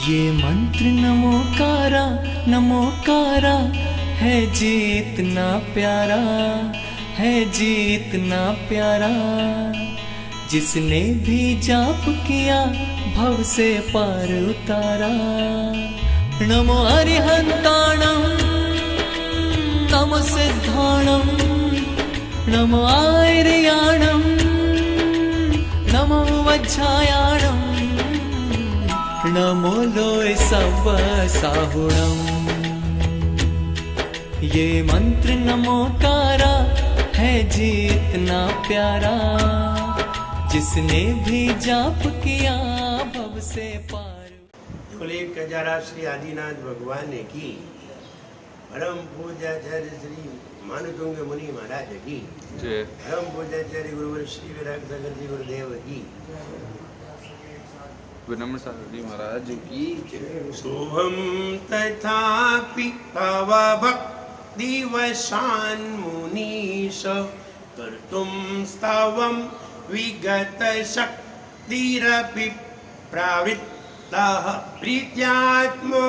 ये मंत्र नमोकारा है जीतना प्यारा, है जीतना प्यारा। जिसने भी जाप किया भव से पार उतारा। नमो अरिहंताणं नमो सिद्धाणं नमो आर्याणं नमो वज्रायाणं नमो लोय सब साहुणम्। ये मंत्र नमोकारा है जीतना प्यारा। जिसने भी जाप किया भव से पार। बोले कजारा श्री आदिनाथ भगवान की, परम पूज्याचार्य श्री मानगंग मुनि महाराज की, परम पूज्याचार्य गुरुवर श्री विराग सागर जी गुरुदेव की, विनम्र सागर महाराज की। सोहम तथापि तव भक्ति वशान मुनीश कर्तुम स्तवम विगत शक्तिरपि प्रवृत्तः प्रीत्यात्मवीर्य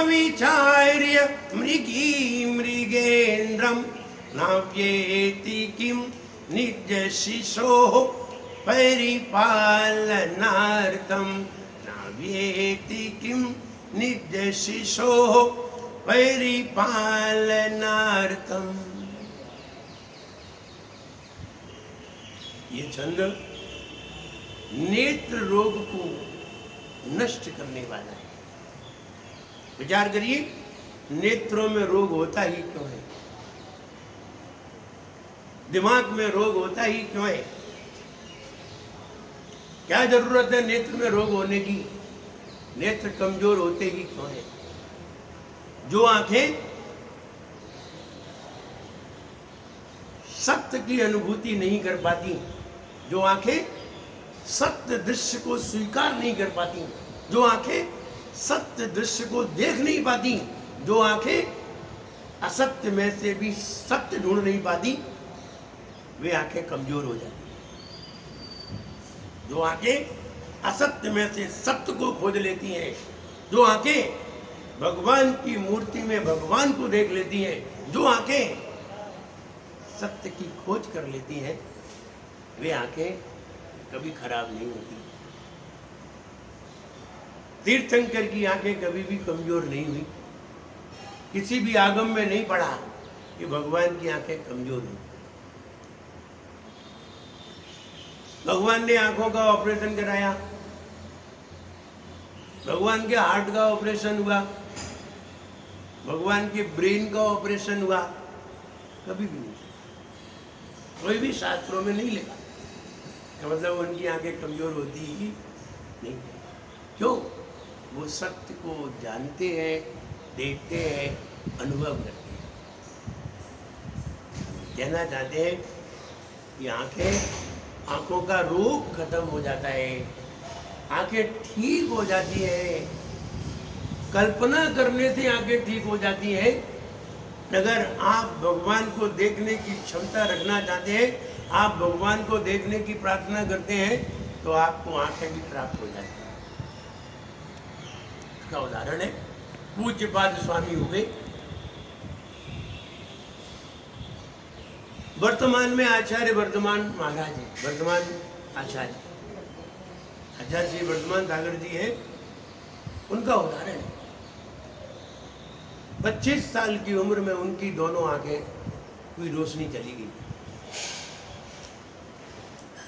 विचार्य मृगी मृगेन्द्रं नव्येति किं निजशिशोः परिपालनार्थं नव्येति किं निजशिशोः परिपालनार्थं। ये छंद नेत्र रोग को नष्ट करने वाला है। विचार करिए, नेत्रों में रोग होता ही क्यों है? दिमाग में रोग होता ही क्यों है? क्या जरूरत है नेत्र में रोग होने की? नेत्र कमजोर होते ही क्यों है? जो आंखें सत्य की अनुभूति नहीं कर पाती, जो आंखें सत्य दृश्य को स्वीकार नहीं कर पाती, जो आंखें सत्य दृश्य को देख नहीं पाती, जो आंखें असत्य में से भी सत्य ढूंढ नहीं पाती, वे आंखें कमजोर हो जाती। जो आंखें असत्य में से सत्य को खोज लेती हैं, जो आंखें भगवान की मूर्ति में भगवान को देख लेती हैं, जो आंखें सत्य की खोज कर लेती हैं, वे आंखें कभी खराब नहीं होती। तीर्थंकर की आंखें कभी भी कमजोर नहीं हुई। किसी भी आगम में नहीं पढ़ा कि भगवान की आंखें कमजोर हुई। भगवान ने आंखों का ऑपरेशन कराया, भगवान के हार्ट का ऑपरेशन हुआ, भगवान के ब्रेन का ऑपरेशन हुआ, कभी भी नहीं। कोई भी शास्त्रों में नहीं लिखा मतलब उनकी आंखें कमजोर होती ही नहीं। क्यों? वो सत्य को जानते हैं, देखते हैं, अनुभव करते हैं। कहना चाहते हैं कि आंखों का रोग खत्म हो जाता है, आंखें ठीक हो जाती है। कल्पना करने से आंखें ठीक हो जाती है। अगर आप भगवान को देखने की क्षमता रखना चाहते हैं, आप भगवान को देखने की प्रार्थना करते हैं, तो आपको आंखें भी प्राप्त हो जाती हैं। इसका उदाहरण है पूज्यपाद स्वामी हुए। वर्तमान में आचार्य वर्धमान महाराज है, वर्धमान आचार्य श्री वर्धमान सागर जी है। उनका उदाहरण है 25 साल की उम्र में उनकी दोनों आंखें की रोशनी चली गई,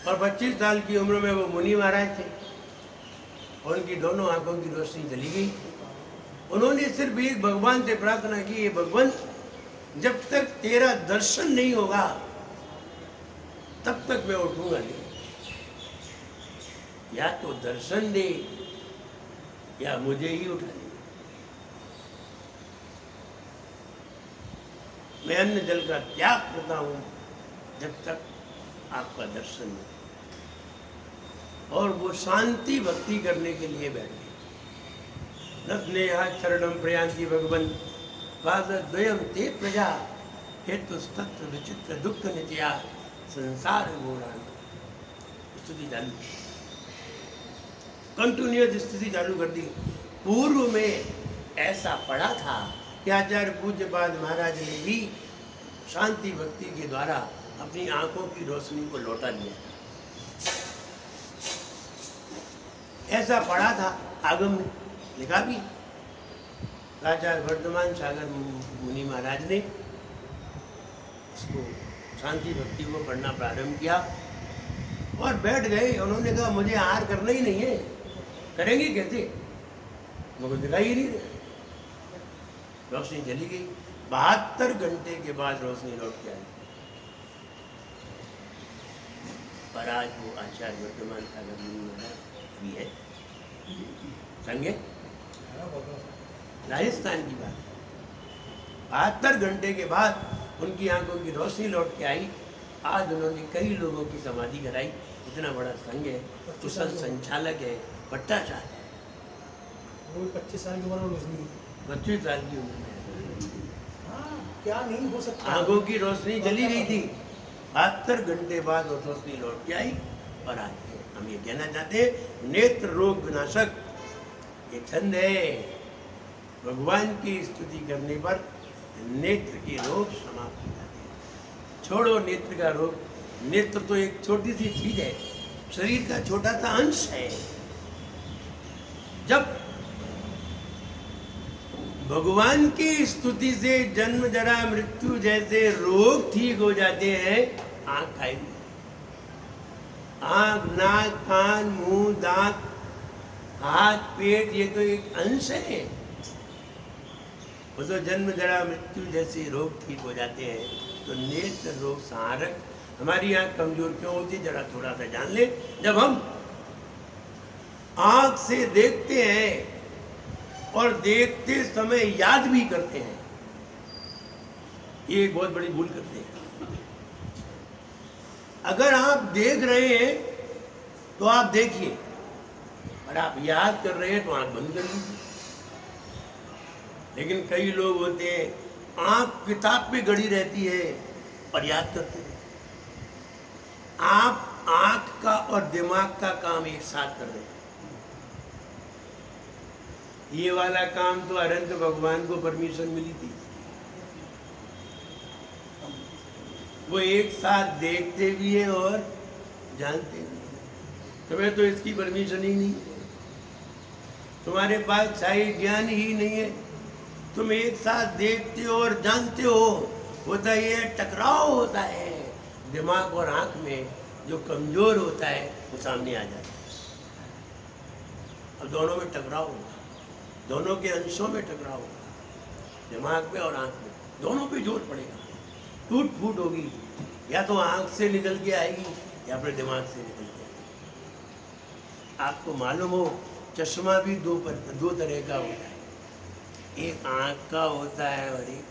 और 25 साल की उम्र में वो मुनि महाराज थे और उनकी दोनों आंखों की रोशनी चली गई। उन्होंने सिर्फ एक भगवान से प्रार्थना की, हे भगवान, जब तक तेरा दर्शन नहीं होगा तब तक मैं उठूंगा नहीं। या तो दर्शन दे या मुझे ही उठा दे। मैं अन्न जल का त्याग करता हूं जब तक आपका दर्शन नहीं। और वो शांति भक्ति करने के लिए बैठ गए। नग्नेहा शरणम प्रयांति भगवन् पादद्वयं ते प्रजा हेतुस्तत्र विचित्र दुःख नित्या संसार गोरान। स्तुति जानी। कंटिन्यूअस स्थिति चालू कर दी। पूर्व में ऐसा पड़ा था कि आचार्य पूज्यपाद महाराज ने भी शांति भक्ति के द्वारा अपनी आंखों की रोशनी को लौटा लिया। ऐसा पड़ा था, आगम ने लिखा भी। आचार्य वर्धमान सागर मुनि महाराज ने इसको शांति भक्ति को पढ़ना प्रारंभ किया और बैठ गए। उन्होंने कहा मुझे आहार करना ही नहीं है, करेंगे कैसे? मुझे दिखाई ही नहीं दे। रोशनी चली गई। 72 घंटे के बाद रोशनी लौट के आई। पर आज वो आचार्य वर्तमान सागर मुनि महाराज भी है संगे राजस्थान की बात। 72 घंटे के बाद उनकी आंखों की रोशनी लौट के आई। आज उन्होंने कई लोगों की समाधि कराई। इतना बड़ा संघ है, कुशल संचालक है, भट्टाचार्य है। वो 25 साल की उम्र में रोशनी, 25 साल की उम्र में क्या नहीं हो सकता। आंखों की रोशनी चली गई थी। 72 घंटे बाद वो रोशनी लौट के आई। और आज हम ये कहना चाहते हैं, नेत्र रोग विनाशक ये छंद है। भगवान की स्तुति करने पर नेत्र के रोग समाप्त हो जाते हैं। छोड़ो नेत्र का रोग। नेत्र तो एक छोटी सी चीज है, शरीर का छोटा सा अंश है। जब भगवान की स्तुति से जन्म जरा मृत्यु जैसे रोग ठीक हो जाते हैं, आंख खाएगी। आंख, नाक, कान, मुंह, दांत, हाथ, पेट, ये तो एक अंश है। वो तो जन्म जरा मृत्यु जैसे रोग ठीक हो जाते हैं। तो नेत्र रोग सहारक। हमारी आंख कमजोर क्यों होती, जरा थोड़ा सा जान ले। जब हम आंख से देखते हैं और देखते समय याद भी करते हैं, ये एक बहुत बड़ी भूल करते हैं। अगर आप देख रहे हैं तो आप देखिए, और आप याद कर रहे हैं तो आंख बंद कर लीजिए। लेकिन कई लोग होते हैं, आंख किताब पे गड़ी रहती है और याद करते हैं। आप आंख का और दिमाग का काम एक साथ कर रहे हैं। ये वाला काम तो अनंत भगवान को परमिशन मिली थी। वो एक साथ देखते भी है और जानते भी है। तुम्हें तो इसकी परमिशन ही नहीं है। तुम्हारे पास शाही ज्ञान ही नहीं है। तुम एक साथ देखते हो और जानते हो। होता ये टकराव होता है दिमाग और आंख में। जो कमजोर होता है वो सामने आ जाता है। अब दोनों में टकराव होगा, दोनों के अंशों में टकराव होगा, दिमाग में और आंख में, दोनों पे जोर पड़ेगा। टूट फूट होगी, या तो आंख से निकल के आएगी या फिर दिमाग से निकल के आएगी। आपको मालूम हो, चश्मा भी दो तरह का होता है। एक आंख का होता है और एक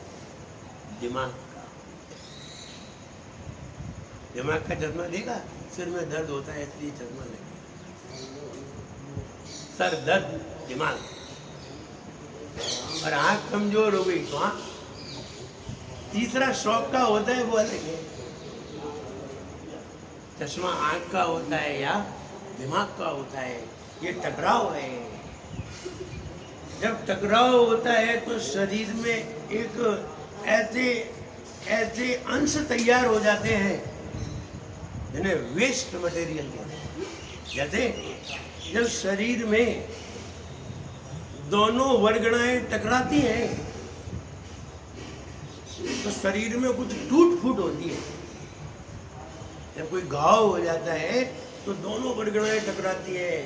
दिमाग का। दिमाग का चश्मा देखा, सिर में दर्द होता है इसलिए चश्मा लगे। सर दर्द दिमाग, और आंख कमजोर हो गई तो आंख। तीसरा शौक का होता है, वो अलग है। चश्मा आंख का होता है या दिमाग का होता है, ये टकराव है। जब टकराव होता है तो शरीर में एक ऐसे अंश तैयार हो जाते हैं जिन्हें वेस्ट मटेरियल कहते हैं। जैसे जब शरीर में दोनों वर्गणाएं टकराती हैं तो शरीर में कुछ टूट फूट होती है। जब कोई घाव हो जाता है तो दोनों वर्गणाएं टकराती हैं।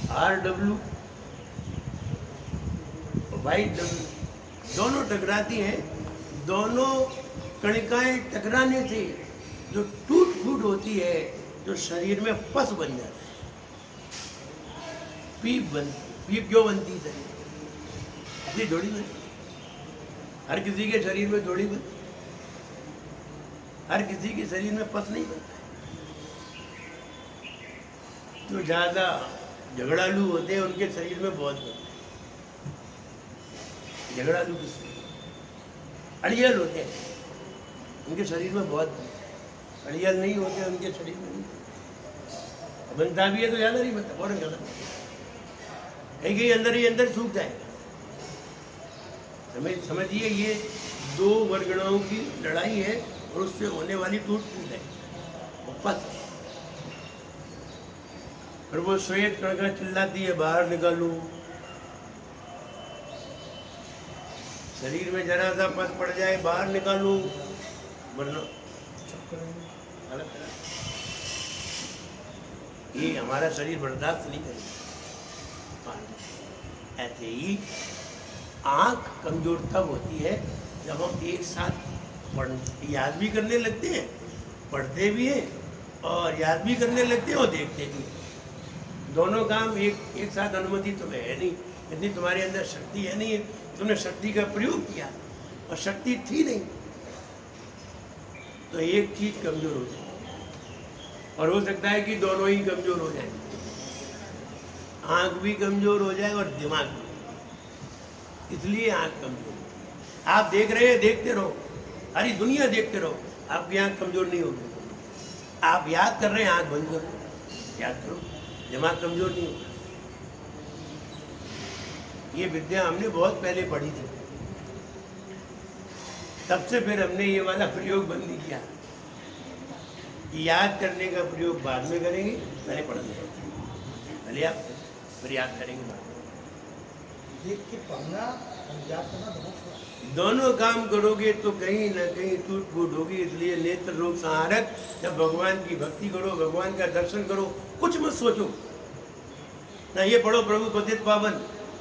RW और YW दोनों टकराती हैं। दोनों कणिकाएं टकराने से जो टूट फूट होती है, जो शरीर में पस बन जाता है, पीप क्यों बनती है? अपनी जोड़ी बनती। हर किसी के शरीर में जोड़ी बनती, हर किसी के शरीर में पस नहीं बनता है। जो ज्यादा झगड़ालू होते हैं उनके शरीर में बहुत बनता है। झगड़ालू किससे? अड़ियल होते हैं, उनके शरीर में बहुत बनता है। अड़ियल नहीं होते उनके शरीर में नहीं बनता। बनता भी है तो ज़्यादा नहीं बनता, फौरन खत्म, कहीं कहीं अंदर ही अंदर सूख जाएगा। समझिए ये दो वर्गणाओं की लड़ाई है और उससे होने वाली टूट फूट है, उपज। और वो श्वेत कणिका चिल्लाती है बाहर निकालूं, शरीर में जरा सा पस पड़ जाए बाहर निकालूं, वरना अलग तरह। ये हमारा शरीर बर्दाश्त नहीं करेगा। ऐसे ही आंख कमजोर तब होती है जब हम एक साथ याद भी करने लगते हैं, पढ़ते भी हैं और याद भी करने लगते हैं और देखते भी हैं। दोनों काम एक साथ अनुमति तुम्हें है नहीं, इतनी तुम्हारे अंदर शक्ति है नहीं, तुमने शक्ति का प्रयोग किया और शक्ति थी नहीं, तो एक चीज कमजोर हो जाए और हो सकता है कि दोनों ही कमजोर हो जाए, आंख भी कमजोर हो जाए और दिमाग भी। इसलिए आंख कमजोर होती है। आप देख रहे हैं, देखते रहो, सारी दुनिया देखते रहो, आपकी आंख कमजोर नहीं होगी। आप याद कर रहे हैं, आंख बंद करो, याद करो, दिमाग कमजोर नहीं होगा। ये विद्या हमने बहुत पहले पढ़ी थी, तब से फिर हमने ये वाला प्रयोग बंद नहीं किया कि याद करने का प्रयोग बाद में करेंगे, पहले पढ़ने पहले आप फिर याद करेंगे बाद में। देख के पढ़ना और याद करना बहुत, दोनों काम करोगे तो कहीं ना कहीं टूट फूट होगी। इसलिए नेत्र रोग संहारक, जब भगवान की भक्ति करो, भगवान का दर्शन करो, कुछ मत सोचो, ना ये पढ़ो प्रभु पतित पावन,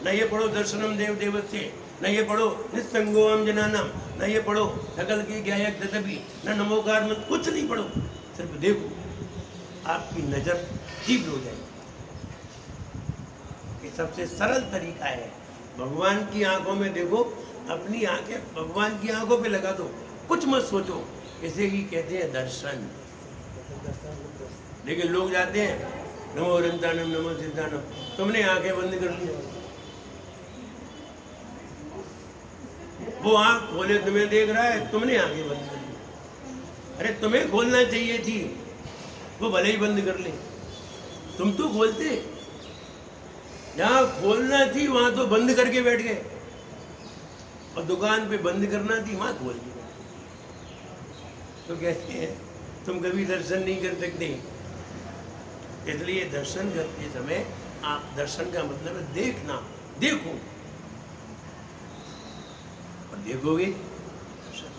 न ये पढ़ो दर्शनम देव देवस्य, न ये पढ़ो निस्संगोम जनानम, न ये पढ़ो सकल के ज्ञायक दतभी, न नमोकार मत, कुछ नहीं पढ़ो, सिर्फ देखो, आपकी नजर तीव्र हो जाएगी। ये सबसे सरल तरीका है। भगवान की आंखों में देखो, अपनी आंखें भगवान की आंखों पे लगा दो, कुछ मत सोचो, इसे ही कहते हैं दर्शन। लेकिन लोग जाते हैं नमो अनंतानम नमो सिद्धानम, तुमने आंखें बंद कर ली, वो आंख खोले तुम्हें देख रहा है, तुमने आंखें बंद कर ली। अरे तुम्हें खोलना चाहिए थी, वो भले ही बंद कर ले, तुम तो खोलते, जहां खोलना थी वहां तो बंद करके बैठ गए, और दुकान पे बंद करना थी वहां खोल के बैठ गए। तो कहते हैं तुम कभी दर्शन नहीं कर सकते। इसलिए दर्शन करते समय आप, दर्शन का मतलब है देखना, देखो और देखोगे दर्शन।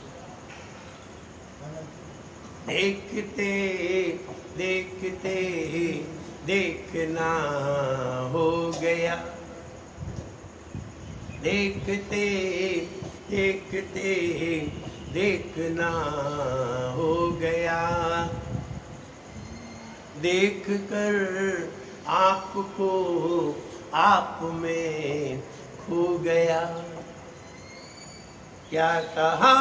देखते देखते देखना हो गया, देखते देखते देखना हो गया, देख कर आपको आप में खो गया। क्या कहा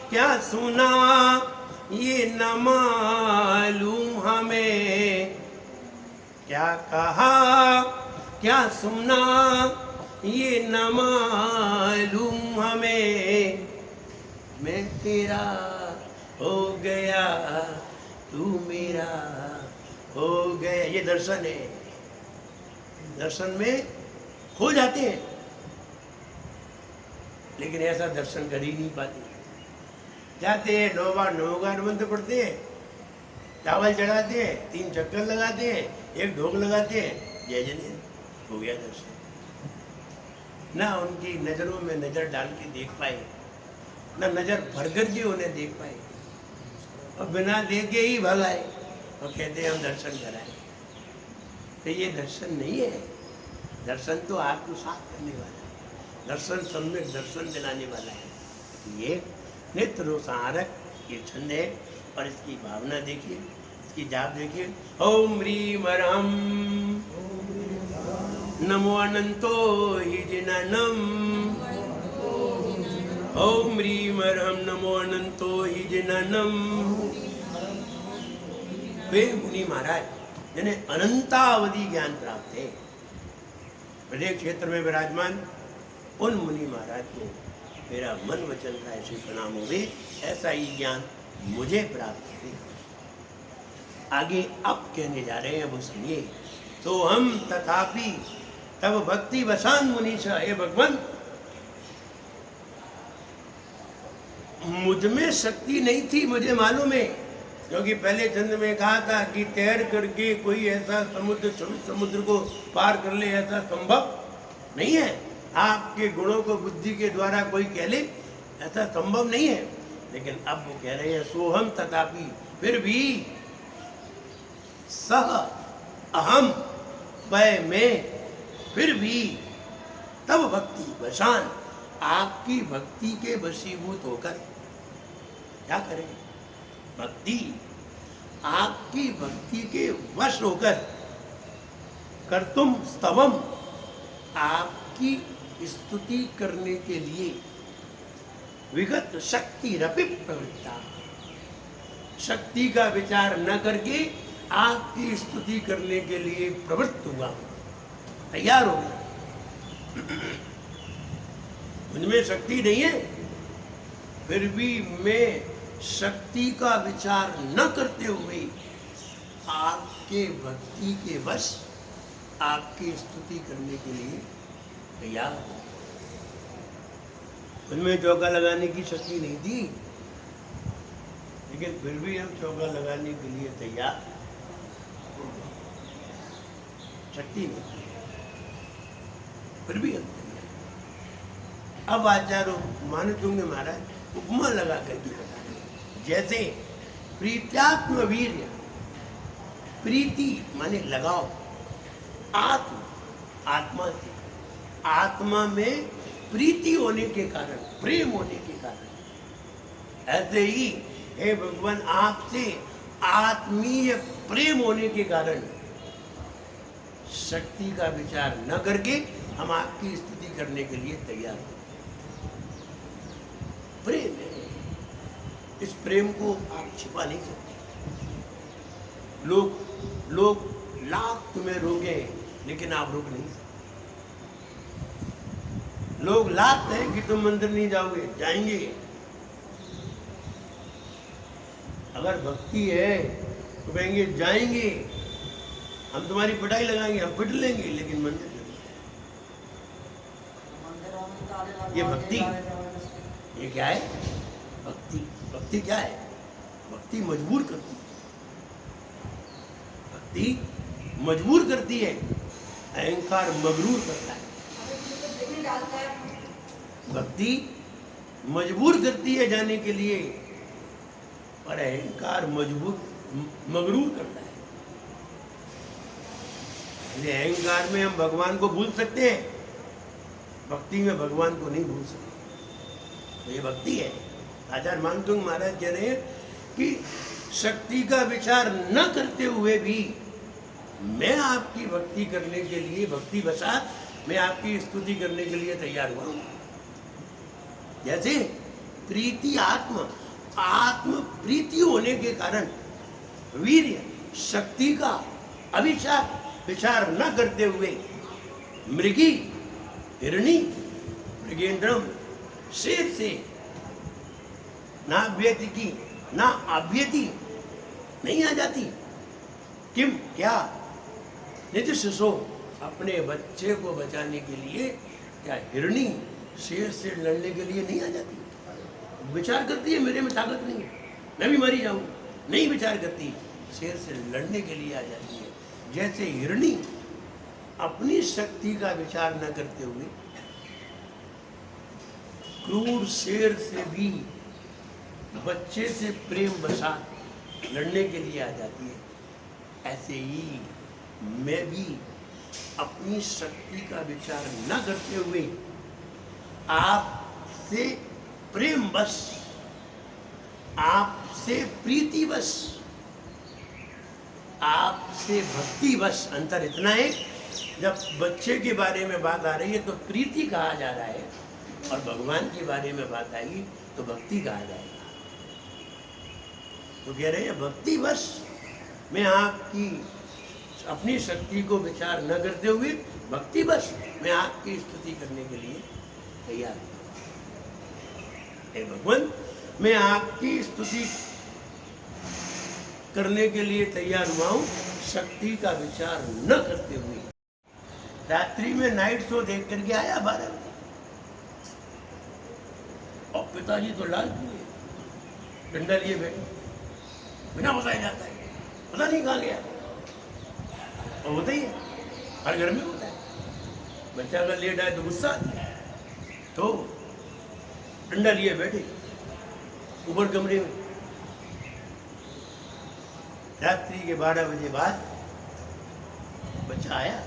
क्या सुना ये न मालूम हमें, क्या कहा क्या सुना ये न मालूम हमें, मैं तेरा हो गया तू मेरा हो गया। ये दर्शन है, दर्शन में खो जाते हैं, लेकिन ऐसा दर्शन कर ही नहीं पाते। जाते हैं, 9 बार नमोकार मंत्र पढ़ते हैं, चावल चढ़ाते हैं, 3 चक्कर लगाते हैं, 1 ढोक लगाते हैं, जय जय, हो गया दर्शन। ना उनकी नजरों में नजर डाल के देख पाए, ना नजर भर कर के उन्हें देख पाए, और बिना देखे ही भगाए और कहते हैं हम दर्शन कराए। तो ये दर्शन नहीं है, दर्शन तो आपको साफ करने वाला है, दर्शन सम्यक दर्शन दिलाने वाला है। ये नेत्र संहारक ये छंद है, और इसकी भावना देखिए, इसकी जाप देखिए। ओम ह्रीम ह्रम नमो अनंतो हि जिननम, ओम ह्रीम ह्रम नमो अनंतो हि जिननम। वे मुनि महाराज जिन्हें अनंतावधि ज्ञान प्राप्त है, प्रत्येक क्षेत्र में विराजमान उन मुनि महाराज को मेरा मन वचन का ऐसे प्रणाम होवे, ऐसा ही ज्ञान मुझे प्राप्त है। आगे अब कहने जा रहे हैं, वो सुनिए। तो हम तथापि तब भक्ति वसान मुनीषा, हे भगवान मुझ में शक्ति नहीं थी, मुझे मालूम है, क्योंकि पहले चंद्र में कहा था कि तैर करके कोई ऐसा समुद्र को पार कर ले, ऐसा संभव नहीं है। आपके गुणों को बुद्धि के द्वारा कोई कह ले, ऐसा संभव नहीं है। लेकिन अब वो कह रहे हैं सोहम तथापि, फिर भी सह अहम वह में, फिर भी तब भक्ति वशान, आपकी भक्ति के वशीभूत होकर क्या करें, भक्ति आपकी भक्ति के वश होकर कर तुम स्तवम, आपकी स्तुति करने के लिए विगत शक्ति रपि प्रवृत्ता, शक्ति का विचार न करके आपकी स्तुति करने के लिए प्रवृत्त हुआ, तैयार हो गया। उनमें शक्ति नहीं है, फिर भी मैं शक्ति का विचार न करते हुए आपके भक्ति के वश आपकी स्तुति करने के लिए तैयार हो। उनमें चौका लगाने की शक्ति नहीं थी, लेकिन फिर भी हम चौका लगाने के लिए तैयार, शक्ति नहीं थी, फिर भी हम तैयार। अब आचार्य मानतुंग महाराज उपमा लगा करके बता रहे, जैसे प्रीत्यात्म वीर्य, प्रीति माने लगाओ, आत्मा से, आत्मा में प्रीति होने के कारण, प्रेम होने के कारण, ऐसे ही हे भगवान आपसे आत्मीय प्रेम होने के कारण शक्ति का विचार न करके हम आपकी स्तुति करने के लिए तैयार हैं। प्रेम है, इस प्रेम को आप छिपा नहीं सकते। लोग लाख तुम्हें रोके, लेकिन आप रोक नहीं सकते। लोग लाख हैं कि तुम मंदिर नहीं जाओगे, जाएंगे। अगर भक्ति है तो कहेंगे जाएंगे, हम तुम्हारी पिटाई लगाएंगे, हम पिट लेंगे, लेकिन मंदिर नहीं। ये भक्ति, ये क्या है? भक्ति। भक्ति क्या है? भक्ति मजबूर करती है, भक्ति मजबूर करती है, अहंकार मगरूर करता है। भक्ति मजबूर करती है जाने के लिए, और अहंकार मगरूर करता है। इसलिए अहंकार में हम भगवान को भूल सकते हैं, भक्ति में भगवान को नहीं भूल सकते। तो ये भक्ति है। आचार्य मानतुंग महाराज कह रहे हैं कि शक्ति का विचार न करते हुए भी मैं आपकी भक्ति करने के लिए, भक्ति वशात मैं आपकी स्तुति करने के लिए तैयार हुआ हूं। जैसे प्रीति आत्म प्रीति होने के कारण वीर्य, शक्ति का विचार न करते हुए मृगी, हिरणी, मृगेंद्रम, शेर से ना व्यति ना अभ्यति नहीं आ जाती। किम क्या नित्य शिशो, अपने बच्चे को बचाने के लिए क्या हिरणी शेर से लड़ने के लिए नहीं आ जाती? विचार करती है मेरे में ताकत नहीं है, मैं भी मरी जाऊं, नहीं विचार करती, शेर से लड़ने के लिए आ जाती है। जैसे हिरणी अपनी शक्ति का विचार न करते हुए क्रूर शेर से भी बच्चे से प्रेम बसात लड़ने के लिए आ जाती है, ऐसे ही मैं भी अपनी शक्ति का विचार न करते हुए आपसे प्रेम बस, आपसे प्रीति बस, आपसे भक्ति बस। अंतर इतना है, जब बच्चे के बारे में बात आ रही है तो प्रीति कहा जा रहा है, और भगवान के बारे में बात आएगी तो भक्ति कहा जाएगा। तो कह रहे हैं भक्ति बस मैं आपकी अपनी शक्ति को विचार न करते हुए, भक्ति बस मैं आपकी स्तुति करने के लिए तैयार हूं। हे भगवान, मैं आपकी स्तुति करने के लिए तैयार हुआ हूँ, शक्ति का विचार न करते हुए। रात्रि में नाइट शो देख करके आया 12 बजे, और पिताजी तो लाल हुए, डंडा लिए बैठे, बिना बताया जाता है, पता नहीं कहाँ गया। और होता ही है, हर घर में होता है। बच्चा अगर लेट आए तो गुस्सा आती है, तो डंडा लिए बैठे ऊपर कमरे में। रात्रि के 12 बजे बाद बच्चा आया।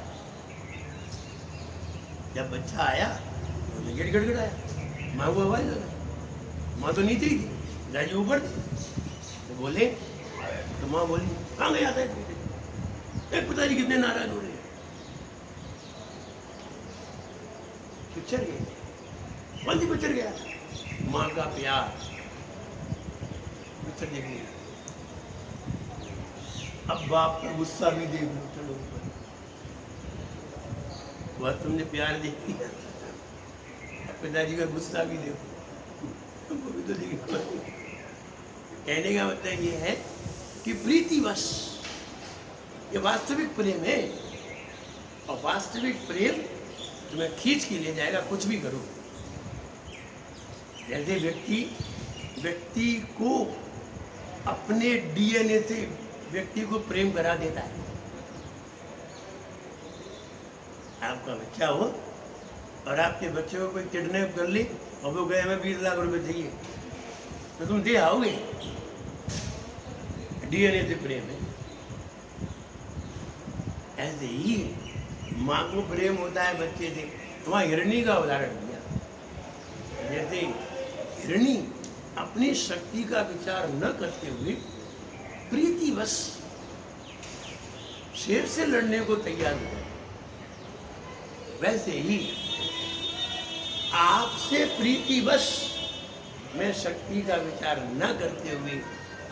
जब बच्चा आया तो गेट गड़गड़ाया, माँ को आवाज लगा। माँ तो नीचे ही थी, राजू ऊपर थी। तो बोले, तो माँ बोली, कहाँ गया था बेटे? एक पिताजी कितने नाराज हो रहे हैं। पिक्चर गए, कौन सी पिक्चर गया? माँ का प्यार पिक्चर देखने। अब बाप का गुस्सा भी देख लो, चलो ऊपर। वह तुमने प्यार देख लिया, पिताजी का गुस्सा भी देखो, तुमको भी तो देखना। कहने का मतलब ये है कि प्रीतिवश ये वास्तविक प्रेम है, और वास्तविक प्रेम तुम्हें खींच के ले जाएगा, कुछ भी करो। जैसे व्यक्ति को अपने डीएनए से व्यक्ति को प्रेम करा देता है। आपका बच्चा हो और आपके बच्चे को कोई किडनैप कर ले और वो गए हमें 20 लाख रुपए चाहिए, तो तुम दे आओगे? डीएनए से प्रेम है। ऐसे ही माँ को प्रेम होता है बच्चे से। वहाँ हिरणी का उदाहरण दिया। जैसे हिरणी अपनी शक्ति का विचार न करते हुए प्रीतिवश शेर से लड़ने को तैयार हो गए, वैसे ही आपसे प्रीतिवश मैं शक्ति का विचार न करते हुए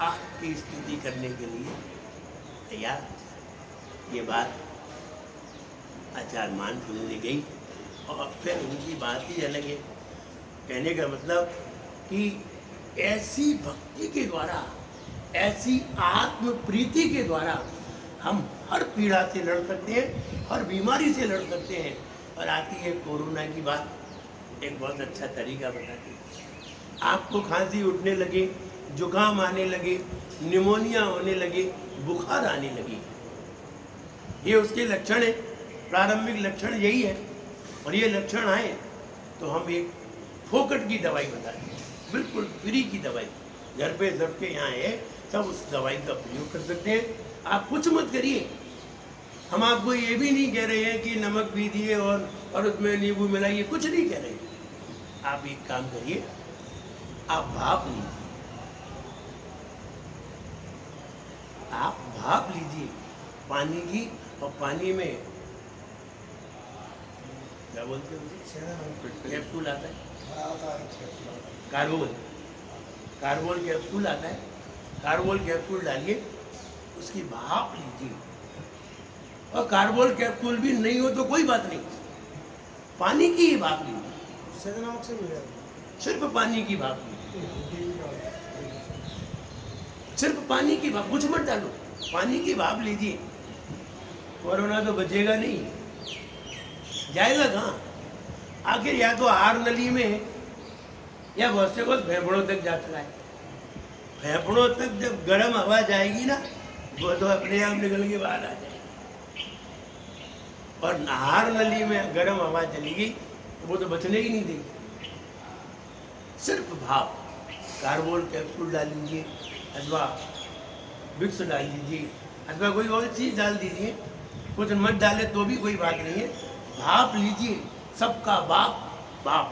आपकी स्तुति करने के लिए तैयार। ये बात आचार्य मान सुनने गई, और फिर उनकी बात ही अलग है। कहने का मतलब कि ऐसी भक्ति के द्वारा, ऐसी आत्म प्रीति के द्वारा हम हर पीड़ा से लड़ सकते हैं, हर बीमारी से लड़ सकते हैं। और आती है कोरोना की बात, एक बहुत अच्छा तरीका बताती है। आपको खांसी उठने लगे, जुकाम आने लगे, निमोनिया होने लगे, बुखार आने लगी, ये उसके लक्षण है, प्रारंभिक लक्षण यही है। और ये लक्षण आए तो हम एक फोकट की दवाई बताते हैं, बिल्कुल फ्री की दवाई, घर पे सबके यहाँ है, सब उस दवाई का प्रयोग कर सकते हैं। आप कुछ मत करिए, हम आपको ये भी नहीं कह रहे हैं कि नमक पीजिए और उसमें नींबू मिलाइए, कुछ नहीं कह रहे हैं। आप एक काम करिए, आप भाप लीजिए, आप भाप लीजिए पानी की, और पानी में क्या बोलते हैं, कैप्सूल आता है, कार्बोल कैप्सूल आता है, कार्बोल कैप्सूल डालिए, उसकी भाप लीजिए। और कार्बोल कैप्सूल भी नहीं हो तो कोई बात नहीं, पानी की ही भाप लीजिए, नमक से भी हो जाएगा। सिर्फ पानी की भाप लीजिए, सिर्फ पानी की भाप, कुछ मत डालो, पानी की भाप लीजिए। कोरोना तो बचेगा नहीं, जाएगा कहाँ? आखिर या तो आहार नली में, या बहुत से बहुत फेफड़ों तक जा चुका है। फेफड़ों तक जब गर्म हवा जाएगी ना, वो तो अपने आप निकल के बाहर आ जाएगी। और आहार नली में गर्म हवा चलेगी तो वो तो बचने ही नहीं देगी। सिर्फ भाप, कार्बोल कैप्सूल डाल लीजिए, अथवा विक्स डाल लीजिए, अथवा कोई और चीज़ डाल दीजिए, कुछ मत डाले तो भी कोई बात नहीं है। भाप लीजिए, सबका बाप बाप,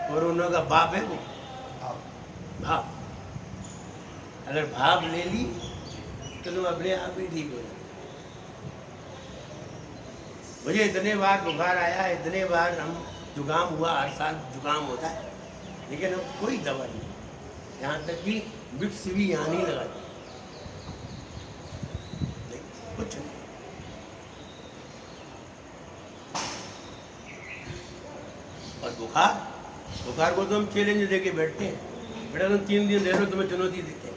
कोरोना का बाप है वो भाप। अगर भाप ले ली तो तुम अपने आप ही ठीक हो जाए। मुझे इतने बार बुखार आया, इतने बार हम जुकाम हुआ, हर साल जुकाम होता है, लेकिन अब कोई दवा नहीं, यहाँ तक कि विक्स भी यहाँ नहीं लगाती, कुछ नहीं। और बुखार को तो हम चैलेंज देके बैठते हैं, बेटा तुम 3 दिन रह लो, तुम्हें चुनौती देते हैं।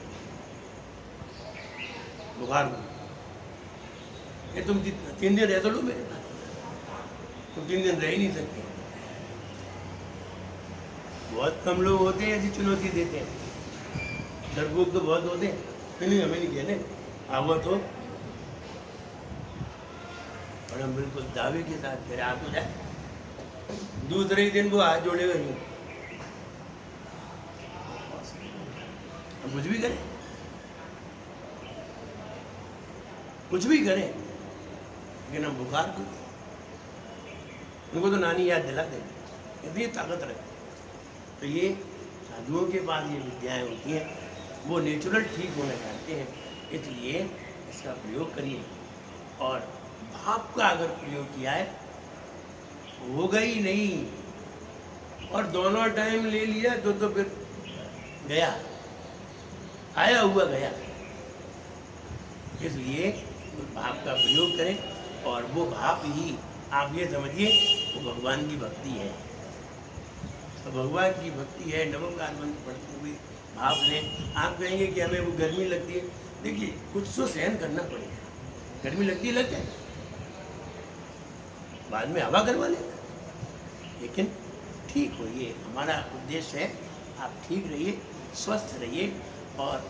बुखार को, ये तुम 3 दिन रह तो लो मेरे पास, तुम 3 दिन रह ही नहीं सकते। बहुत कम लोग होते हैं ऐसी चुनौती देते हैं, डरपोक तो बहुत होते हैं, नहीं हमें नहीं कहने आवा तो, और हम बिल्कुल दावे के साथ कह रहे आ तो जाए। दूसरे ही दिन वो हाथ जोड़ेगा नहीं, हम कुछ भी करें, कुछ भी करें, लेकिन हम बुखार को, उनको तो नानी याद दिला दें, इतनी ताकत रखते। तो ये साधुओं के पास ये विद्याएं होती हैं, वो नेचुरल ठीक होना चाहते हैं, इसलिए इसका प्रयोग करिए। और भाप का अगर प्रयोग किया है होगा ही नहीं, और दोनों टाइम ले लिया तो फिर गया, आया हुआ गया। इसलिए उस भाप का प्रयोग करें, और वो भाप ही आप ये समझिए वो भगवान की भक्ति है। तो भगवान की भक्ति है, नमोकार मंत्र पढ़ते हुए भाप लें। आप कहेंगे कि हमें वो गर्मी लगती है, देखिए कुछ तो सहन करना पड़ेगा, गर्मी लगती है लग जाए, बाद में हवा करवा लेना, लेकिन ठीक होइए, हमारा उद्देश्य है आप ठीक रहिए, स्वस्थ रहिए। और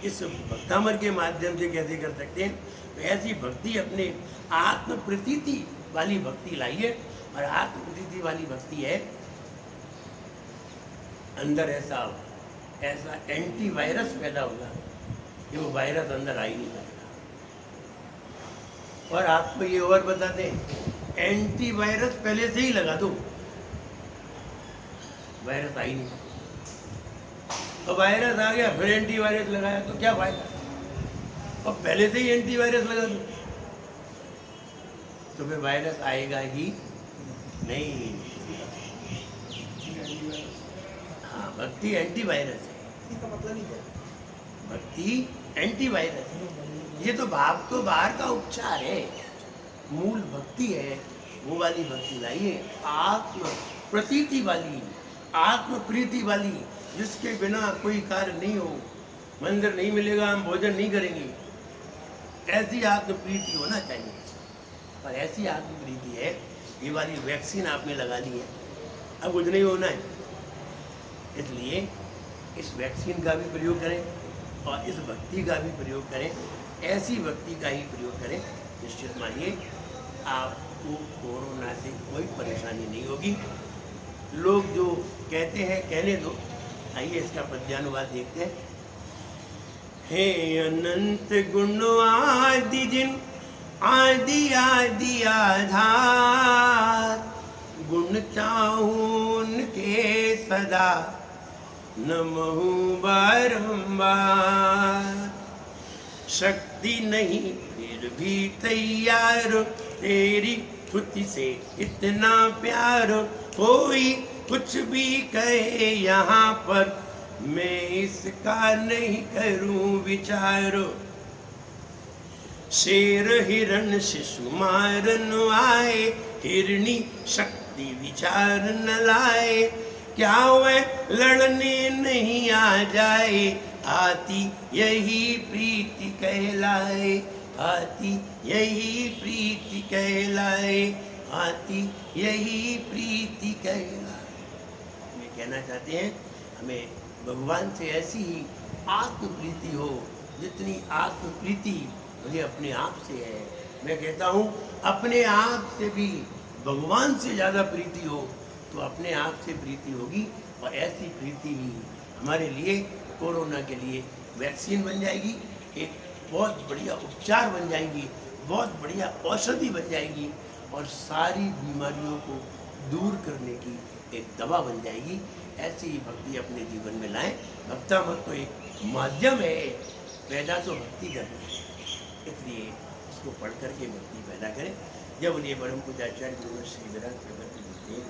इस भक्तामर के माध्यम से कैसे कर सकते हैं, तो ऐसी भक्ति अपने आत्म प्रतीति वाली भक्ति लाइए। और आत्म प्रतीति वाली भक्ति है, अंदर ऐसा एंटीवायरस पैदा होगा कि वो वायरस अंदर आ ही नहीं पाएगा। और आपको ये और बता दें, एंटीवायरस पहले से ही लगा दो, वायरस आ ही नहीं। तो वायरस आ गया फिर एंटीवायरस लगाया तो क्या फायदा, और पहले से ही एंटीवायरस लगा दो तो फिर वायरस आएगा ही नहीं। हाँ, भक्ति एंटीवायरस है, इसका मतलब नहीं क्या? भक्ति एंटीवायरस है। ये तो भाव तो बाहर का उपचार है, मूल भक्ति है, वो वाली भक्ति लाइए, आत्म प्रतीति वाली, आत्म प्रीति वाली, जिसके बिना कोई कार्य नहीं हो, मंदिर नहीं मिलेगा, हम भोजन नहीं करेंगे, ऐसी आत्म प्रीति होना चाहिए। और ऐसी आत्म प्रीति है, ये वाली वैक्सीन आपने लगा ली है, अब कुछ नहीं होना है। इसलिए इस वैक्सीन का भी प्रयोग करें और इस भक्ति का भी प्रयोग करें, ऐसी भक्ति का ही प्रयोग करें, निश्चित मानिए आपको कोरोना से कोई परेशानी नहीं होगी। लोग जो कहते हैं कहने दो, आइए इसका पद्यानुवाद देखते हैं। हे अनंत गुण आदि जिन आदि आदि आधार, गुण चाहून के सदा नमहु बारंबार। शक्ति नहीं फिर भी तैयार, तेरी स्तुति से इतना प्यार, कोई कुछ भी कहे यहाँ पर मैं इसका नहीं करूं विचार। शेर हिरण शिशु मारन आए, हिरणी शक्ति विचार न लाए, क्या वह लड़ने नहीं आ जाए, आती यही प्रीति कहलाए, आती यही प्रीति कहलाए, आती यही प्रीति कहलाए। ये कहना चाहते हैं हमें भगवान से ऐसी ही आत्म प्रीति हो, जितनी आत्म प्रीति मुझे अपने आप से है। मैं कहता हूँ अपने आप से भी भगवान से ज़्यादा प्रीति हो तो अपने आप से प्रीति होगी, और ऐसी प्रीति ही हमारे लिए कोरोना के लिए वैक्सीन बन जाएगी, एक बहुत बढ़िया उपचार बन जाएगी, बहुत बढ़िया औषधि बन जाएगी, और सारी बीमारियों को दूर करने की एक दवा बन जाएगी। ऐसी ही भक्ति अपने जीवन में लाएं। भक्तामृत तो एक माध्यम है, पैदा तो भक्ति करना है, इसलिए इसको पढ़ करके भक्ति पैदा करें। जब उन्हें परम पूज्य आचार्य गुरु श्री विराट प्रगति देते हैं